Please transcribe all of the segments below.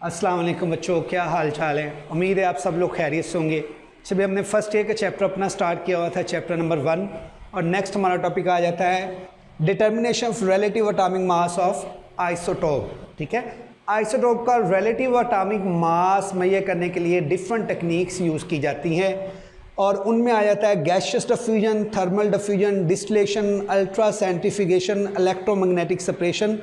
अस्सलाम वालेकुम बच्चों, क्या हाल चाल है। उम्मीद है आप सब लोग खैरियत से होंगे। जब हमने फर्स्ट ईयर का चैप्टर अपना स्टार्ट किया हुआ था, चैप्टर नंबर 1, और नेक्स्ट हमारा टॉपिक आ जाता है determination of relative atomic mass of isotope. ठीक है, आइसोटोप का रिलेटिव एटॉमिक मास मुहैया करने के लिए डिफरेंट टेक्निक्स यूज़ की जाती हैं, और उनमें आ जाता है gaseous diffusion, thermal diffusion, distillation, ultra centrifugation, electromagnetic separation,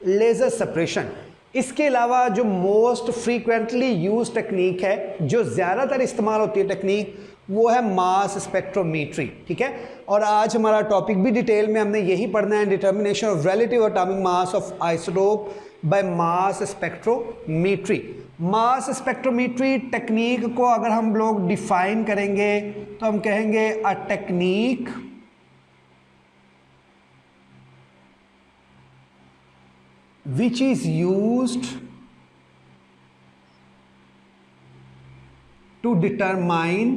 laser separation. इसके अलावा जो मोस्ट फ्रीक्वेंटली यूज टेक्निक है, जो ज़्यादातर इस्तेमाल होती है टेक्निक, वो है मास स्पेक्ट्रोमीट्री। ठीक है, और आज हमारा टॉपिक भी डिटेल में हमने यही पढ़ना है, determination of relative atomic mass of isotope by mass spectrometry. Mass spectrometry technique को अगर हम लोग डिफाइन करेंगे तो हम कहेंगे a technique which is used to determine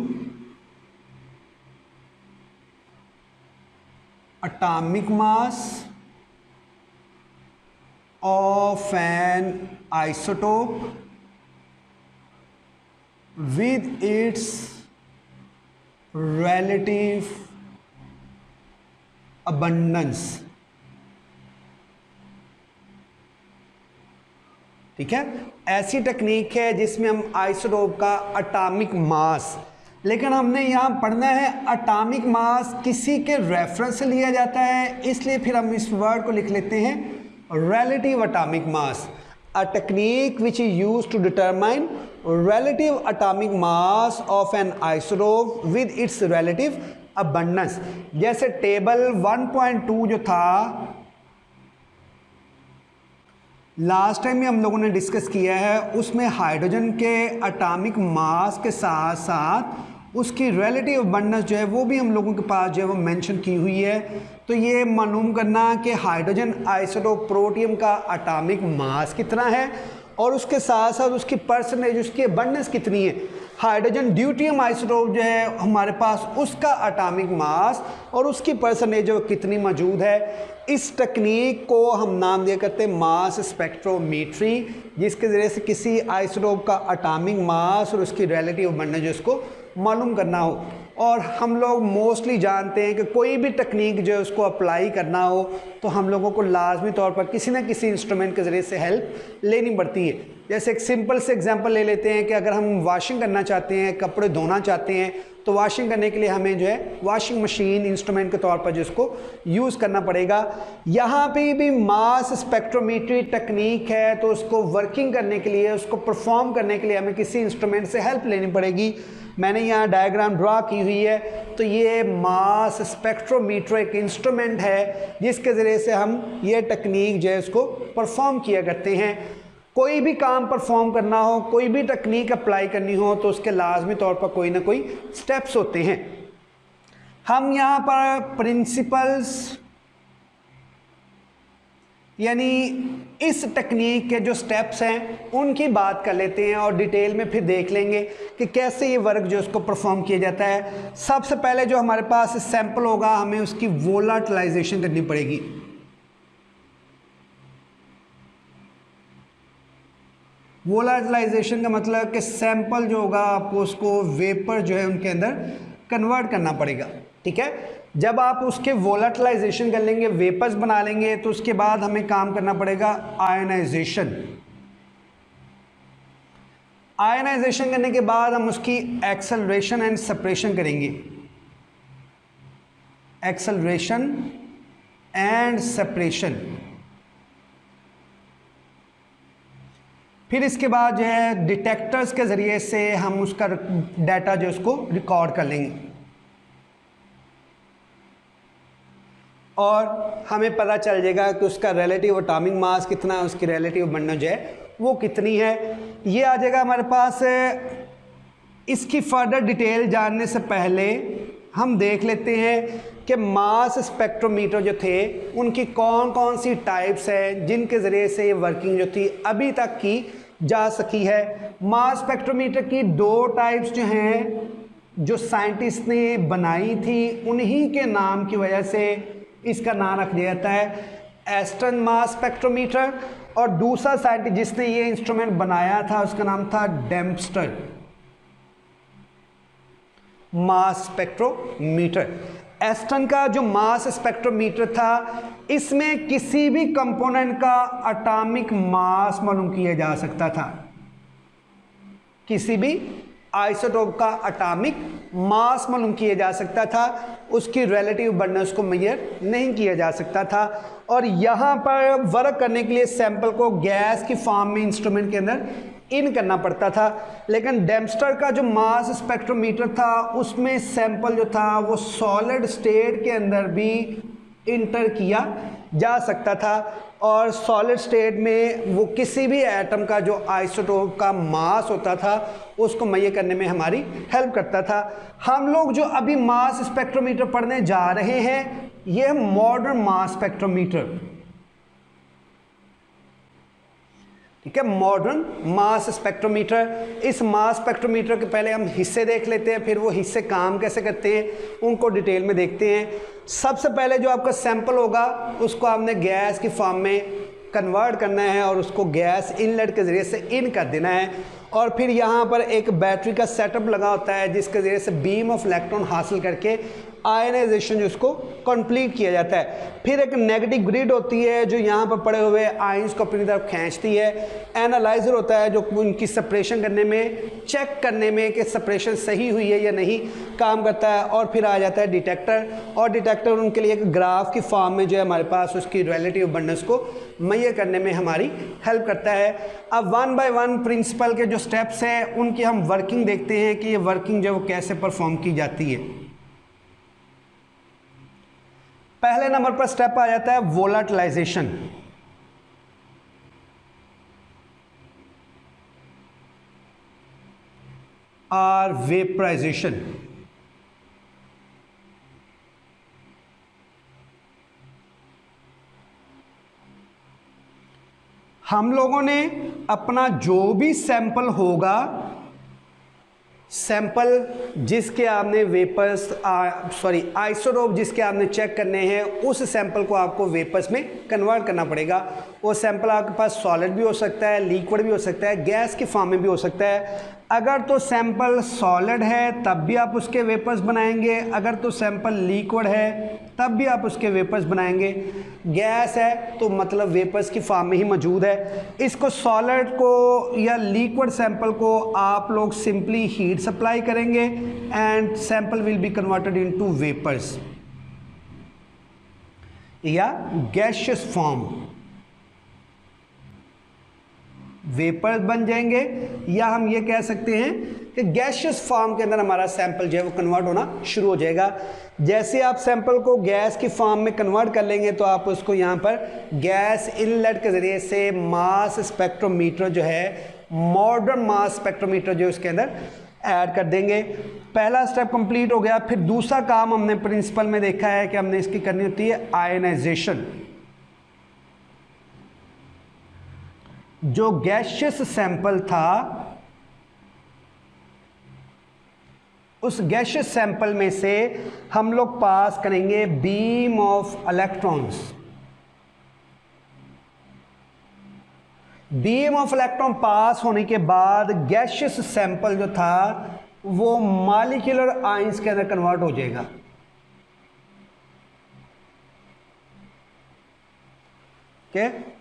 atomic mass of an isotope with its relative abundance। ठीक है, ऐसी टेक्निक है जिसमें हम आइसोटोप का एटॉमिक मास, लेकिन हमने यहाँ पढ़ना है एटॉमिक मास किसी के रेफरेंस से लिया जाता है, इसलिए फिर हम इस वर्ड को लिख लेते हैं relative atomic mass. A technique which is used to determine relative atomic mass of an isotope with its relative abundance. जैसे टेबल 1.2 जो था लास्ट टाइम में हम लोगों ने डिस्कस किया है, उसमें हाइड्रोजन के एटॉमिक मास के साथ साथ उसकी रिलेटिव अबंडेंस जो है वो भी हम लोगों के पास जो है वो मेंशन की हुई है। तो ये मालूम करना कि हाइड्रोजन आइसोटोप प्रोटियम का एटॉमिक मास कितना है और उसके साथ साथ उसकी परसेंटेज, उसकी अबंडेंस कितनी है। हाइड्रोजन ड्यूटियम आइसोटोप जो है हमारे पास, उसका एटॉमिक मास और उसकी परसेंटेज जो कितनी मौजूद है। इस टेक्निक को हम नाम दिया करते हैं मास स्पेक्ट्रोमीट्री, जिसके ज़रिए से किसी आइसोटोप का एटॉमिक मास और उसकी रिलेटिव अबंडेंस जो इसको मालूम करना हो। और हम लोग मोस्टली जानते हैं कि कोई भी टेक्निक जो है उसको अप्लाई करना हो तो हम लोगों को लाजमी तौर पर किसी न किसी इंस्ट्रूमेंट के ज़रिए से हेल्प लेनी पड़ती है। जैसे एक सिंपल से एग्जांपल ले लेते हैं कि अगर हम वॉशिंग करना चाहते हैं, कपड़े धोना चाहते हैं, तो वॉशिंग करने के लिए हमें जो है वॉशिंग मशीन इंस्ट्रूमेंट के तौर पर जिसको यूज़ करना पड़ेगा। यहाँ पे भी मास स्पेक्ट्रोमीट्री टेक्निक है, तो उसको वर्किंग करने के लिए, उसको परफॉर्म करने के लिए हमें किसी इंस्ट्रूमेंट से हेल्प लेनी पड़ेगी। मैंने यहाँ डायग्राम ड्रा की हुई है, तो ये मास स्पेक्ट्रोमीटर एक इंस्ट्रूमेंट है जिसके ज़रिए से हम ये टेक्निक जो है उसको परफॉर्म किया करते हैं। कोई भी काम परफॉर्म करना हो, कोई भी टेक्निक अप्लाई करनी हो, तो उसके लाजमी तौर पर कोई ना कोई स्टेप्स होते हैं। हम यहाँ पर प्रिंसिपल्स यानी इस टेक्निक के जो स्टेप्स हैं उनकी बात कर लेते हैं और डिटेल में फिर देख लेंगे कि कैसे ये वर्क जो उसको परफॉर्म किया जाता है। सबसे पहले जो हमारे पास सैंपल होगा, हमें उसकी वोलाटिलाइजेशन करनी पड़ेगी। वोलाटिलाइजेशन का मतलब कि सैंपल जो होगा आपको उसको वेपर जो है उनके अंदर कन्वर्ट करना पड़ेगा। ठीक है, जब आप उसके वोलाटिलाइजेशन कर लेंगे, वेपर्स बना लेंगे, तो उसके बाद हमें काम करना पड़ेगा आयनाइजेशन। आयनाइजेशन करने के बाद हम उसकी एक्सेलरेशन एंड सेपरेशन करेंगे। Acceleration and separation. फिर इसके बाद जो है डिटेक्टर्स के ज़रिए से हम उसका डाटा जो उसको रिकॉर्ड कर लेंगे और हमें पता चल जाएगा कि उसका रिलेटिव एटॉमिक मास कितना है, उसकी रिलेटिव अबंडेंस जो है वो कितनी है। ये आ जाएगा हमारे पास। इसकी फर्दर डिटेल जानने से पहले हम देख लेते हैं कि मास स्पेक्ट्रोमीटर जो थे उनकी कौन कौन सी टाइप्स हैं जिनके ज़रिए से ये वर्किंग जो थी अभी तक की जा सकी है। मास स्पेक्ट्रोमीटर की 2 टाइप्स जो हैं जो साइंटिस्ट ने बनाई थी, उन्हीं के नाम की वजह से इसका नाम रख दिया जाता है एस्टन मास स्पेक्ट्रोमीटर और दूसरा साइंटिस्ट जिसने ये इंस्ट्रूमेंट बनाया था उसका नाम था डेम्पस्टर, मास स्पेक्ट्रोमीटर। एस्टन का जो मास स्पेक्ट्रोमीटर था इसमें किसी भी कंपोनेंट का एटॉमिक मास मालूम किया जा सकता था, किसी भी आइसोटोप का एटॉमिक मास मालूम किया जा सकता था, उसकी रिलेटिव अबंडेंस को मेजर नहीं किया जा सकता था। और यहाँ पर वर्क करने के लिए सैंपल को गैस की फॉर्म में इंस्ट्रूमेंट के अंदर इन करना पड़ता था। लेकिन डेम्पस्टर का जो मास स्पेक्ट्रोमीटर था उसमें सैंपल जो था वो सॉलिड स्टेट के अंदर भी इंटर किया जा सकता था, और सॉलिड स्टेट में वो किसी भी एटम का जो आइसोटोप का मास होता था उसको मेजर करने में हमारी हेल्प करता था। हम लोग जो अभी मास स्पेक्ट्रोमीटर पढ़ने जा रहे हैं ये मॉडर्न मास स्पेक्ट्रोमीटर, ठीक है, मॉडर्न मास स्पेक्ट्रोमीटर। इस मास स्पेक्ट्रोमीटर के पहले हम हिस्से देख लेते हैं, फिर वो हिस्से काम कैसे करते हैं उनको डिटेल में देखते हैं। सबसे पहले जो आपका सैंपल होगा उसको आपने गैस की फॉर्म में कन्वर्ट करना है और उसको गैस इनलेट के ज़रिए से इन कर देना है, और फिर यहाँ पर एक बैटरी का सेटअप लगा होता है जिसके ज़रिए से बीम ऑफ इलेक्ट्रॉन हासिल करके आयनाइजेशन जो उसको कंप्लीट किया जाता है। फिर एक नेगेटिव ग्रिड होती है जो यहाँ पर पड़े हुए आयंस को अपनी तरफ खींचती है। एनालाइजर होता है जो उनकी सेपरेशन करने में, चेक करने में कि सेपरेशन सही हुई है या नहीं काम करता है। और फिर आ जाता है डिटेक्टर, और डिटेक्टर उनके लिए एक ग्राफ की फॉर्म में जो है हमारे पास उसकी रिलेटिव अबंडेंस को मेजर करने में हमारी हेल्प करता है। अब वन बाय वन प्रिंसिपल के जो स्टेप्स हैं उनकी हम वर्किंग देखते हैं कि ये वर्किंग जो है वो कैसे परफॉर्म की जाती है। पहले नंबर पर स्टेप आ जाता है वोलाटिलाइजेशन। और वेपराइजेशन। हम लोगों ने अपना जो भी सैंपल होगा, सैंपल जिसके आपने वेपर्स आइसोटोप जिसके आपने चेक करने हैं उस सैंपल को आपको वेपर्स में कन्वर्ट करना पड़ेगा। वो सैंपल आपके पास सॉलिड भी हो सकता है, लिक्विड भी हो सकता है, गैस की फॉर्म में भी हो सकता है। अगर तो सैंपल सॉलिड है तब भी आप उसके वेपर्स बनाएंगे, अगर तो सैंपल लिक्विड है तब भी आप उसके वेपर्स बनाएंगे। गैस है तो मतलब वेपर्स की फॉर्म में ही मौजूद है। इसको सॉलिड को या लिक्विड सैंपल को आप लोग सिंपली हीट सप्लाई करेंगे and sample will be converted into vapours या गैसियस फॉर्म। वेपर्स बन जाएंगे, या हम ये कह सकते हैं कि गैसियस फॉर्म के अंदर हमारा सैंपल जो है वो कन्वर्ट होना शुरू हो जाएगा। जैसे आप सैंपल को गैस की फॉर्म में कन्वर्ट कर लेंगे तो आप उसको यहाँ पर गैस इनलेट के ज़रिए से मास स्पेक्ट्रोमीटर जो है, मॉडर्न मास स्पेक्ट्रोमीटर जो उसके अंदर ऐड कर देंगे। पहला स्टेप कंप्लीट हो गया। फिर दूसरा काम हमने प्रिंसिपल में देखा है कि हमने इसकी करनी होती है आयनाइजेशन। जो गैसियस सैंपल था उस गैसियस सैंपल में से हम लोग पास करेंगे beam of electrons. Beam of electron pass होने के बाद गैसियस सैंपल जो था वो मॉलिक्यूलर आयंस के अंदर कन्वर्ट हो जाएगा। ओके,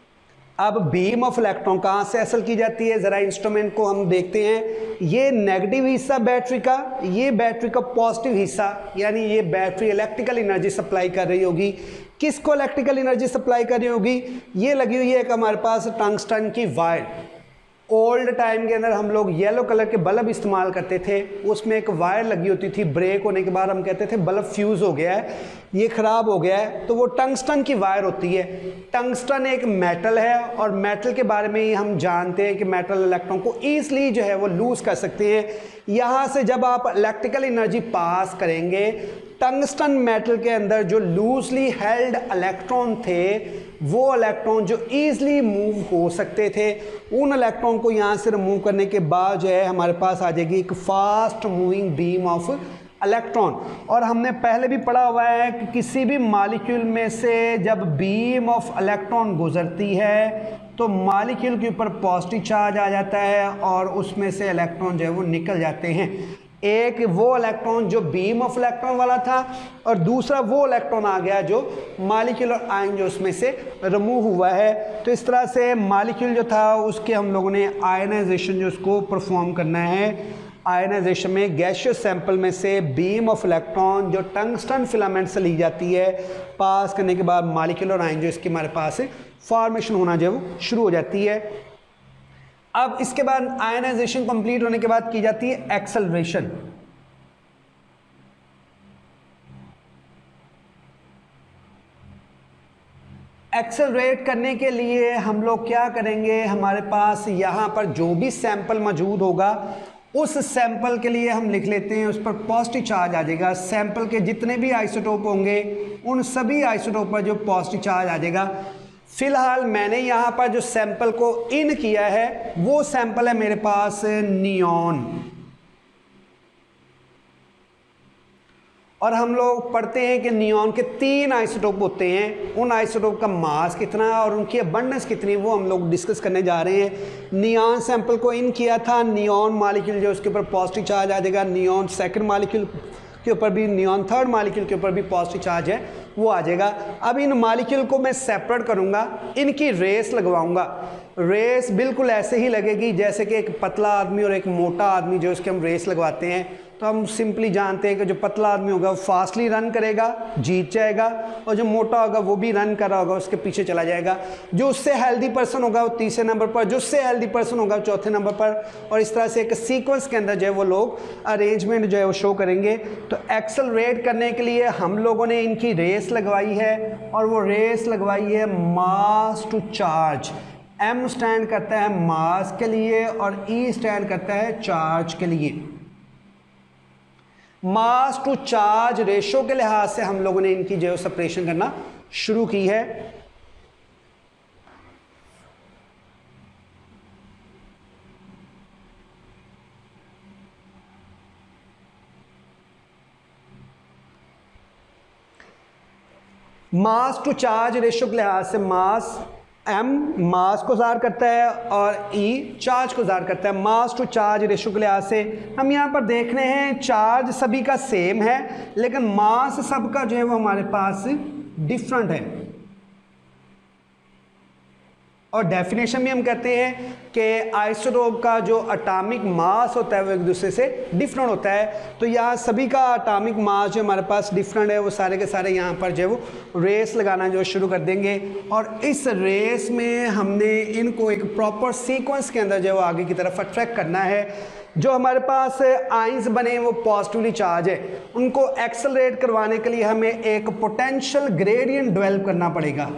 अब बीम ऑफ इलेक्ट्रॉन कहाँ से हासिल की जाती है, ज़रा इंस्ट्रूमेंट को हम देखते हैं। ये नेगेटिव हिस्सा बैटरी का, ये बैटरी का पॉजिटिव हिस्सा, यानी ये बैटरी इलेक्ट्रिकल एनर्जी सप्लाई कर रही होगी। किसको इलेक्ट्रिकल एनर्जी सप्लाई कर रही होगी? ये लगी हुई है एक हमारे पास टंगस्टन की वायर। ओल्ड टाइम के अंदर हम लोग येलो कलर के बल्ब इस्तेमाल करते थे, उसमें एक वायर लगी होती थी। ब्रेक होने के बाद हम कहते थे बल्ब फ्यूज़ हो गया है, ये ख़राब हो गया है, तो वो टंगस्टन की वायर होती है। टंगस्टन एक मेटल है और मेटल के बारे में ही हम जानते हैं कि मेटल इलेक्ट्रॉन को ईजिली जो है वो लूज़ कर सकते हैं। यहाँ से जब आप इलेक्ट्रिकल एनर्जी पास करेंगे, टंगस्टन मेटल के अंदर जो लूजली हेल्ड इलेक्ट्रॉन थे वो इलेक्ट्रॉन जो ईजिली मूव हो सकते थे, उन इलेक्ट्रॉन को यहाँ से रिमूव करने के बाद जो है हमारे पास आ जाएगी एक fast moving beam of electron. और हमने पहले भी पढ़ा हुआ है कि किसी भी मॉलिक्यूल में से जब बीम ऑफ इलेक्ट्रॉन गुजरती है तो मॉलिक्यूल के ऊपर पॉजिटिव चार्ज आ जाता है और उसमें से इलेक्ट्रॉन जो है वो निकल जाते हैं। एक वो इलेक्ट्रॉन जो बीम ऑफ इलेक्ट्रॉन वाला था और दूसरा वो इलेक्ट्रॉन आ गया जो मॉलिक्यूलर आयन जो उसमें से रिमूव हुआ है। तो इस तरह से मॉलिक्यूल जो था उसके हम लोगों ने आयनाइजेशन जो उसको परफॉर्म करना है। आयनाइजेशन में गैसियस सैंपल में से बीम ऑफ इलेक्ट्रॉन जो टंगस्टन फिलामेंट से ली जाती है, पास करने के बाद मॉलिक्यूलर आयन जो इसके हमारे पास है फॉर्मेशन होना जो है वो शुरू हो जाती है। अब इसके बाद आयनाइजेशन कंप्लीट होने के बाद की जाती है एक्सेलरेशन। एक्सेलरेट करने के लिए हम लोग क्या करेंगे, हमारे पास यहाँ पर जो भी सैंपल मौजूद होगा उस सैंपल के लिए हम लिख लेते हैं, उस पर पॉजिटिव चार्ज आ जाएगा। सैंपल के जितने भी आइसोटोप होंगे उन सभी आइसोटोप पर जो पॉजिटिव चार्ज आ जाएगा। फिलहाल मैंने यहाँ पर जो सैंपल को इन किया है वो सैंपल है मेरे पास नियॉन, और हम लोग पढ़ते हैं कि नियॉन के 3 आइसोटोप होते हैं। उन आइसोटोप का मास कितना है और उनकी अबंडेंस कितनी वो हम लोग डिस्कस करने जा रहे हैं। नियॉन सैंपल को इन किया था, नियॉन मॉलिक्यूल जो उसके ऊपर पॉजिटिव चार्ज आ जाएगा, नियॉन सेकंड मॉलिक्यूल के ऊपर भी, नियॉन थर्ड मॉलिक्यूल के ऊपर भी पॉजिटिव चार्ज है वो आ जाएगा। अब इन मॉलिक्यूल को मैं सेपरेट करूंगा, इनकी रेस लगवाऊंगा। रेस बिल्कुल ऐसे ही लगेगी जैसे कि एक पतला आदमी और एक मोटा आदमी जो उसके हम रेस लगवाते हैं। तो हम सिंपली जानते हैं कि जो पतला आदमी होगा वो फास्टली रन करेगा, जीत जाएगा, और जो मोटा होगा वो भी रन कर रहा होगा उसके पीछे चला जाएगा। जो उससे हेल्दी पर्सन होगा वो तीसरे नंबर पर, जो उससे हेल्दी पर्सन होगा वो चौथे नंबर पर, और इस तरह से एक सीक्वेंस के अंदर जो है वो लोग अरेंजमेंट जो है वो शो करेंगे। तो एक्सेलरेट करने के लिए हम लोगों ने इनकी रेस लगवाई है, और वो रेस लगवाई है मास टू चार्ज। M स्टैंड करता है मास के लिए और E स्टैंड करता है चार्ज के लिए। मास टू चार्ज रेशो के लिहाज से हम लोगों ने इनकी जो सेपरेशन करना शुरू की है। मास टू चार्ज रेशो के लिहाज से मास M मास को ज़ाहिर करता है और E चार्ज को ज़ाहिर करता है। मास टू चार्ज रेशो के लिहाज से हम यहाँ पर देख रहे हैं चार्ज सभी का सेम है लेकिन मास सबका जो है वो हमारे पास डिफरेंट है। और डेफिनेशन भी हम कहते हैं कि आइसोटोप का जो एटॉमिक मास होता है वो एक दूसरे से डिफरेंट होता है। तो यहाँ सभी का एटॉमिक मास जो हमारे पास डिफरेंट है, वो सारे के सारे यहाँ पर जो है वो रेस लगाना जो शुरू कर देंगे। और इस रेस में हमने इनको एक प्रॉपर सीक्वेंस के अंदर जो है वो आगे की तरफ अट्रैक्ट करना है। जो हमारे पास आइंस बने वो पॉजिटिवली चार्ज है, उनको एक्सेलरेट करवाने के लिए हमें एक पोटेंशियल ग्रेडियंट डेवलप करना पड़ेगा।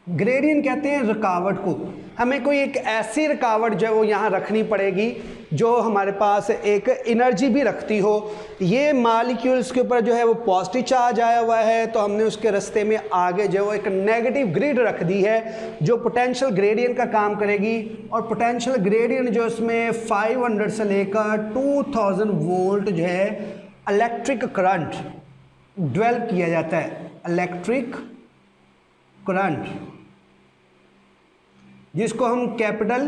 ग्रेडियंट कहते हैं रुकावट को। हमें कोई एक ऐसी रुकावट जो है वो यहाँ रखनी पड़ेगी जो हमारे पास एक एनर्जी भी रखती हो। ये मॉलिक्यूल्स के ऊपर जो है वो पॉजिटिव चार्ज आया हुआ है, तो हमने उसके रास्ते में आगे जो है एक नेगेटिव ग्रिड रख दी है जो पोटेंशियल ग्रेडियंट का काम करेगी। और पोटेंशियल ग्रेडियंट जो इसमें 500 से लेकर 2000 वोल्ट जो है इलेक्ट्रिक करंट डेवलप किया जाता है। इलेक्ट्रिक करंट जिसको हम कैपिटल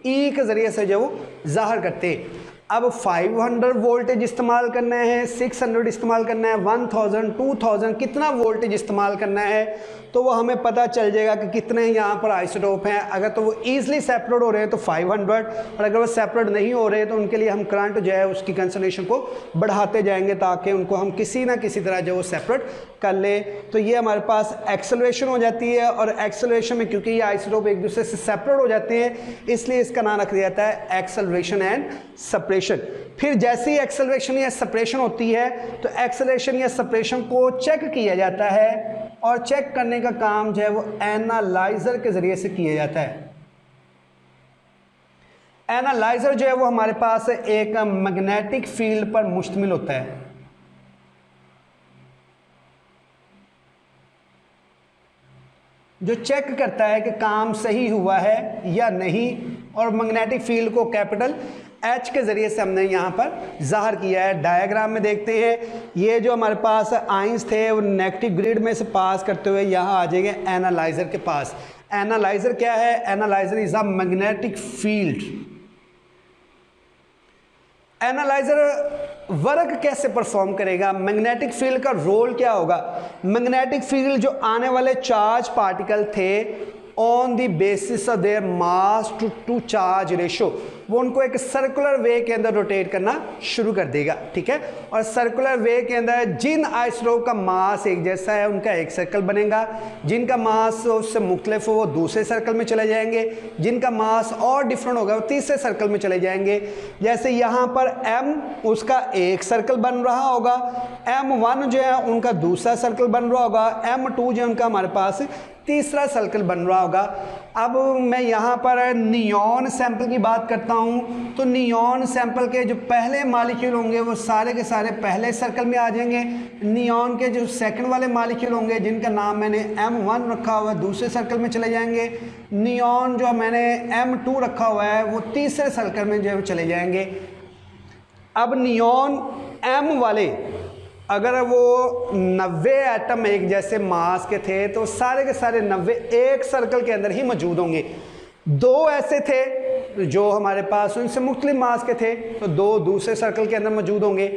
E के ज़रिए से जो ज़ाहिर करते हैं। अब 500 वोल्टेज इस्तेमाल करना है, 600 इस्तेमाल करना है, 1000, 2000 कितना वोल्टेज इस्तेमाल करना है तो वो हमें पता चल जाएगा कि कितने यहाँ पर आइसोटोप हैं। अगर तो वो ईजिली सेपरेट हो रहे हैं तो 500, और अगर वो सेपरेट नहीं हो रहे तो उनके लिए हम करंट जो है उसकी कंसंट्रेशन को बढ़ाते जाएंगे ताकि उनको हम किसी ना किसी तरह जो वो सेपरेट कर ले। तो ये हमारे पास एक्सेलरेशन हो जाती है, और एक्सेलरेशन में क्योंकि ये आइसोटोप एक दूसरे से सेपरेट हो जाते हैं इसलिए इसका नाम रख दिया जाता है एक्सेलरेशन एंड सेपरेशन। फिर जैसे ही एक्सेलरेशन या सेपरेशन होती है तो एक्सेलरेशन या सेपरेशन को चेक किया जाता है, और चेक करने का काम जो है वो एनालाइजर के जरिए से किया जाता है। एनालाइजर जो है वो हमारे पास एक मैग्नेटिक फील्ड पर मुश्तमिल होता है। जो चेक करता है कि काम सही हुआ है या नहीं, और मैग्नेटिक फील्ड को कैपिटल H के ज़रिए से हमने यहाँ पर ज़ाहिर किया है। डायग्राम में देखते हैं, ये जो हमारे पास आइंस थे वो नेगेटिव ग्रिड में से पास करते हुए यहाँ आ जाएंगे एनालाइज़र के पास। एनालाइज़र क्या है? Analyser is a magnetic field. Analyser work कैसे परफॉर्म करेगा? मैग्नेटिक फील्ड का रोल क्या होगा? मैग्नेटिक फील्ड जो आने वाले चार्ज पार्टिकल थे on the basis of their mass to charge ratio, वो उनको एक सर्कुलर वे के अंदर रोटेट करना शुरू कर देगा, ठीक है। और सर्कुलर वे के अंदर जिन आइसोटोप का मास एक जैसा है उनका एक सर्कल बनेगा, जिनका मास उससे मुख्तलिफ हो वो दूसरे सर्कल में चले जाएंगे, जिनका मास और डिफरेंट होगा वो तीसरे सर्कल में चले जाएंगे। जैसे यहाँ पर M उसका एक सर्कल बन रहा होगा, M1 जो है उनका दूसरा सर्कल बन रहा होगा, M2 जो है उनका हमारे पास तीसरा सर्कल बन रहा होगा। अब मैं यहाँ पर नियॉन सैंपल की बात करता हूँ, तो नियॉन सैंपल के जो पहले मालिक्यूल होंगे वो सारे के सारे पहले सर्कल में आ जाएंगे। नियॉन के जो सेकंड वाले मालिक्यूल होंगे जिनका नाम मैंने M1 रखा हुआ है दूसरे सर्कल में चले जाएंगे। नियॉन जो मैंने M2 रखा हुआ है वो तीसरे सर्कल में जो है चले जाएंगे। अब नियॉन M वाले अगर वो 90 एटम एक जैसे मास के थे तो सारे के सारे 90 एक सर्कल के अंदर ही मौजूद होंगे। दो ऐसे थे जो हमारे पास उनसे मुख्तलिफ मास के थे तो दो दूसरे सर्कल के अंदर मौजूद होंगे।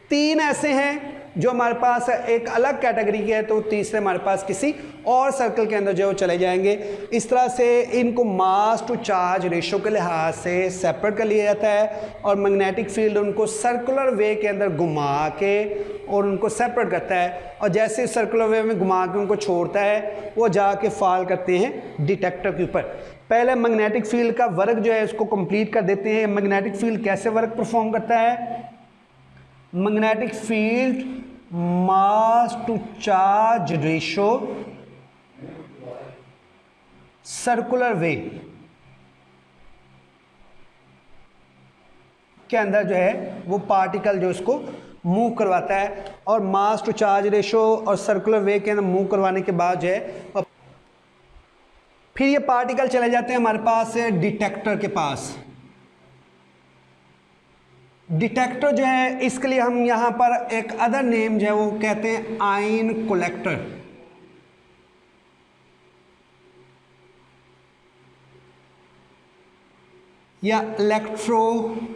तीन ऐसे हैं जो हमारे पास एक अलग कैटेगरी के है तो तीसरे हमारे पास किसी और सर्कल के अंदर जो वो चले जाएंगे। इस तरह से इनको मास टू चार्ज रेशो के लिहाज से सेपरेट कर लिया जाता है और मैग्नेटिक फील्ड उनको सर्कुलर वे के अंदर घुमा के और उनको सेपरेट करता है। और जैसे सर्कुलर वे में घुमा के उनको छोड़ता है वो जाके फॉल करते हैं डिटेक्टर के ऊपर। पहले मैग्नेटिक फील्ड का वर्क जो है उसको कंप्लीट कर देते हैं। मैग्नेटिक फील्ड कैसे वर्क परफॉर्म करता है? Magnetic field mass to charge ratio circular way के अंदर जो है वो पार्टिकल जो उसको मूव करवाता है और मास टू चार्ज रेशो और सर्कुलर वे के अंदर मूव करवाने के बाद जो है फिर ये पार्टिकल चले जाते हैं हमारे पास डिटेक्टर के पास। डिटेक्टर जो है इसके लिए हम यहाँ पर एक अदर नेम जो है वो कहते हैं आयन कलेक्टर। या इलेक्ट्रोमीटर,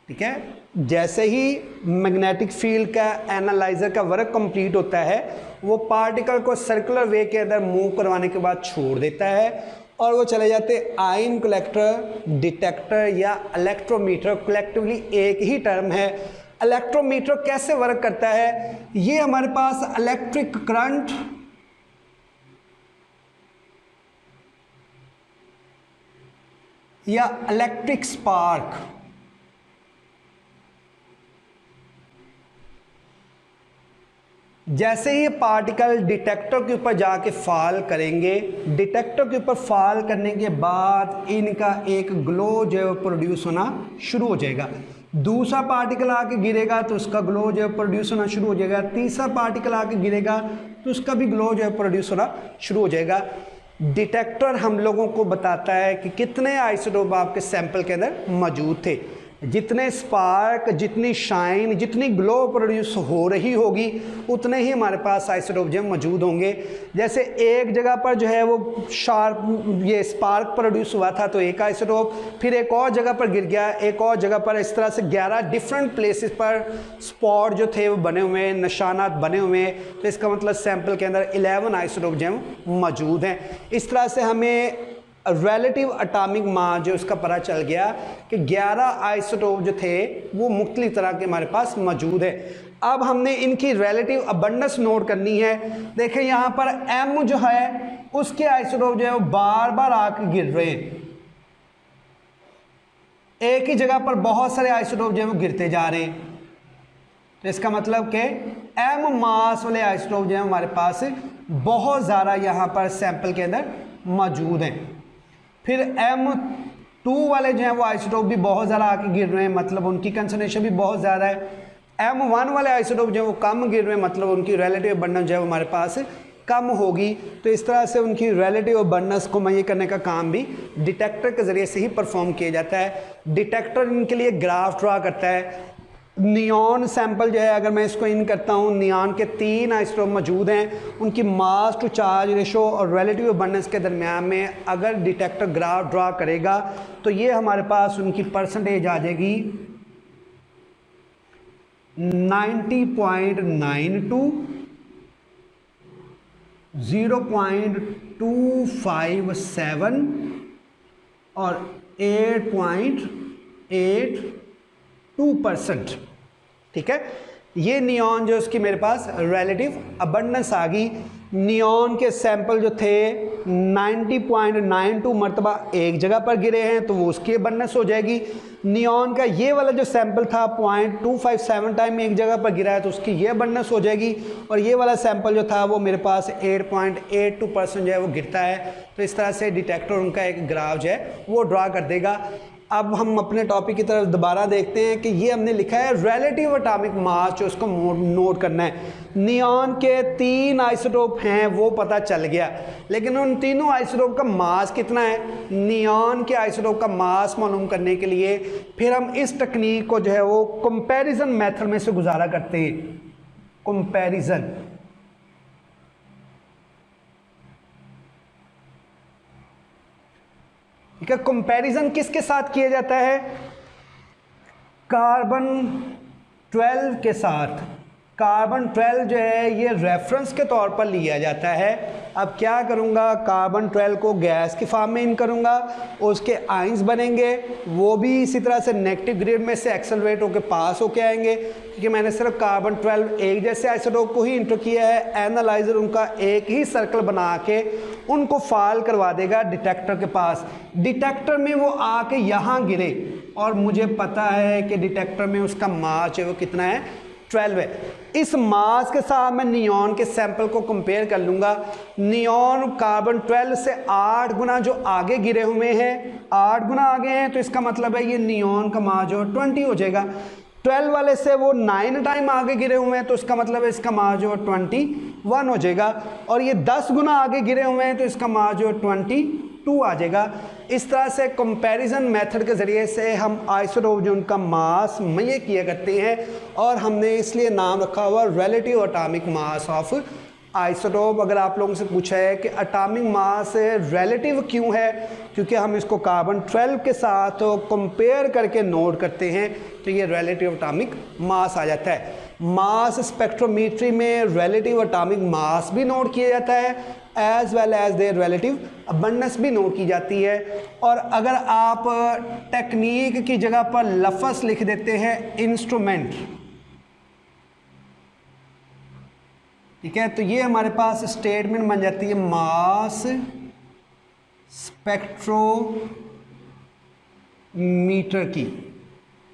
ठीक है। जैसे ही मैग्नेटिक फील्ड का एनालाइजर का वर्क कंप्लीट होता है वो पार्टिकल को सर्कुलर वे के अंदर मूव करवाने के बाद छोड़ देता है और वो चले जाते आयन कलेक्टर, डिटेक्टर या इलेक्ट्रोमीटर। कलेक्टिवली एक ही टर्म है। इलेक्ट्रोमीटर कैसे वर्क करता है? ये हमारे पास इलेक्ट्रिक करंट या इलेक्ट्रिक स्पार्क जैसे ही पार्टिकल डिटेक्टर के ऊपर जाके फॉल करेंगे, डिटेक्टर के ऊपर फॉल करने के बाद इनका एक ग्लो जो है प्रोड्यूस होना शुरू हो जाएगा। दूसरा पार्टिकल आके गिरेगा तो उसका ग्लो जो है प्रोड्यूस होना शुरू हो जाएगा। तीसरा पार्टिकल आके गिरेगा तो उसका भी ग्लो जो है प्रोड्यूस होना शुरू हो जाएगा। डिटेक्टर हम लोगों को बताता है कि कितने आइसोटोप आपके सैंपल के अंदर मौजूद थे। जितने स्पार्क, जितनी शाइन, जितनी ग्लो प्रोड्यूस हो रही होगी उतने ही हमारे पास आइसोटोप जो मौजूद होंगे। जैसे एक जगह पर जो है वो शार्प ये स्पार्क प्रोड्यूस हुआ था तो एक आइसोटोप, फिर एक और जगह पर गिर गया, एक और जगह पर, इस तरह से 11 डिफरेंट प्लेसेस पर स्पॉट जो थे वो बने हुए हैं, निशानात बने हुए हैं। तो इसका मतलब सैंपल के अंदर 11 आइसोटोप जो मौजूद हैं। इस तरह से हमें रिलेटिव एटॉमिक मास जो उसका पता चल गया कि 11 आइसोटोप जो थे वो मुख्तलिफ तरह के हमारे पास मौजूद है। अब हमने इनकी रिलेटिव अबंडेंस नोट करनी है। देखें यहाँ पर M जो है उसके आइसोटोप जो है वो बार बार आके गिर रहे हैं। एक ही जगह पर बहुत सारे आइसोटोप जो है वो गिरते जा रहे हैं। तो इसका मतलब कि M मास वाले आइसोटोप जो है हमारे पास बहुत ज़्यादा यहाँ पर सैंपल के अंदर मौजूद हैं। फिर M2 वाले जो हैं वो आइसोटोप भी बहुत ज़्यादा आके गिर रहे हैं, मतलब उनकी कंसंट्रेशन भी बहुत ज़्यादा है। M1 वाले आइसोटोप जो है वो कम गिर रहे हैं, मतलब उनकी रिलेटिव अबंडेंस जो है वो हमारे पास कम होगी, तो इस तरह से उनकी रिलेटिव अबंडेंस को मुहैया करने का काम भी डिटेक्टर के ज़रिए से ही परफॉर्म किया जाता है। डिटेक्टर इनके लिए ग्राफ ड्रा करता है। नियॉन सैंपल जो है, अगर मैं इसको इन करता हूँ, नियॉन के 3 आइसोटोप मौजूद हैं, उनकी मास टू चार्ज रेशो और रिलेटिव अबंडेंस के दरमियान में अगर डिटेक्टर ग्राफ ड्रा करेगा तो ये हमारे पास उनकी परसेंटेज आ जाएगी 90.92, 0.257 और 8.82%। ठीक है, ये नियॉन जो उसकी मेरे पास रिलेटिव अबंडेंस आ गई। नियॉन के सैंपल जो थे 90.92 मरतबा एक जगह पर गिरे हैं तो वो उसकी अबंडेंस हो जाएगी। नियॉन का ये वाला जो सैंपल था 0.257 टाइम एक जगह पर गिरा है तो उसकी ये अबंडेंस हो जाएगी। और ये वाला सैंपल जो था वो मेरे पास 8.82% जो है वो गिरता है। तो इस तरह से डिटेक्टर उनका एक ग्राफ जो है वो ड्रा कर देगा। अब हम अपने टॉपिक की तरफ दोबारा देखते हैं कि ये हमने लिखा है रिलेटिव एटॉमिक मास, जो उसको नोट करना है। नियॉन के 3 आइसोटोप हैं वो पता चल गया, लेकिन उन तीनों आइसोटोप का मास कितना है? नियॉन के आइसोटोप का मास मालूम करने के लिए फिर हम इस टेक्निक को जो है वो कंपैरिजन मेथड में से गुजारा करते हैं। कंपैरिजन, ठीक है। कंपैरिजन किसके साथ किया जाता है? कार्बन 12 के साथ। कार्बन 12 जो है ये रेफरेंस के तौर पर लिया जाता है। अब क्या करूँगा, कार्बन 12 को गैस की फॉर्म में इन करूँगा, उसके आइंस बनेंगे, वो भी इसी तरह से नेगेटिव ग्रेड में से एक्सेलरेट होकर पास होके आएंगे, क्योंकि मैंने सिर्फ कार्बन 12 एक जैसे आइसोटोप को ही इंटर किया है। एनालाइजर उनका एक ही सर्कल बना के उनको फॉल करवा देगा डिटेक्टर के पास। डिटेक्टर में वो आके यहाँ गिरे और मुझे पता है कि डिटेक्टर में उसका मास जो है वो कितना है, 12 है। इस मास के साथ मैं नियॉन के सैंपल को कंपेयर कर लूँगा। नियॉन कार्बन 12 से 8 गुना जो आगे गिरे हुए हैं, 8 गुना आगे हैं, तो इसका मतलब है ये नियॉन का मास जो 20 हो जाएगा। 12 वाले से वो 9 टाइम आगे गिरे हुए हैं तो इसका मतलब है इसका मास जो 21 हो जाएगा। और ये 10 गुना आगे गिरे हुए हैं तो इसका मास जो 22 आ जाएगा। इस तरह से कंपैरिजन मेथड के ज़रिए से हम आइसोटोप जो उनका मास मुहैया किया करते हैं, और हमने इसलिए नाम रखा हुआ relative atomic mass of isotope. अगर आप लोगों से पूछा है कि एटॉमिक मास रिलेटिव क्यों है, क्योंकि हम इसको कार्बन 12 के साथ कंपेयर करके नोट करते हैं, तो ये रिलेटिव एटॉमिक मास आ जाता है। मास स्पेक्ट्रोमेट्री में रिलेटिव एटॉमिक मास भी नोट किया जाता है, as well as their relative abundance भी नोट की जाती है। और अगर आप टेक्निक की जगह पर लफ्ज़ लिख देते हैं इंस्ट्रूमेंट, ठीक है, तो ये हमारे पास स्टेटमेंट बन जाती है मास स्पेक्ट्रोमीटर की।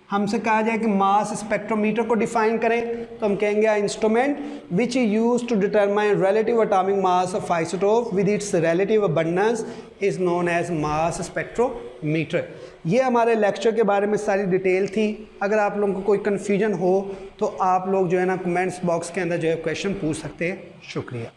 हमसे कहा जाए कि मास स्पेक्ट्रोमीटर को डिफाइन करें तो हम कहेंगे instrument which use to determine relative atomic mass of isotope with its relative abundance is known as mass spectrometer. ये हमारे लेक्चर के बारे में सारी डिटेल थी। अगर आप लोगों को कोई कन्फ्यूजन हो तो आप लोग जो है ना कमेंट्स बॉक्स के अंदर जो है क्वेश्चन पूछ सकते हैं। शुक्रिया।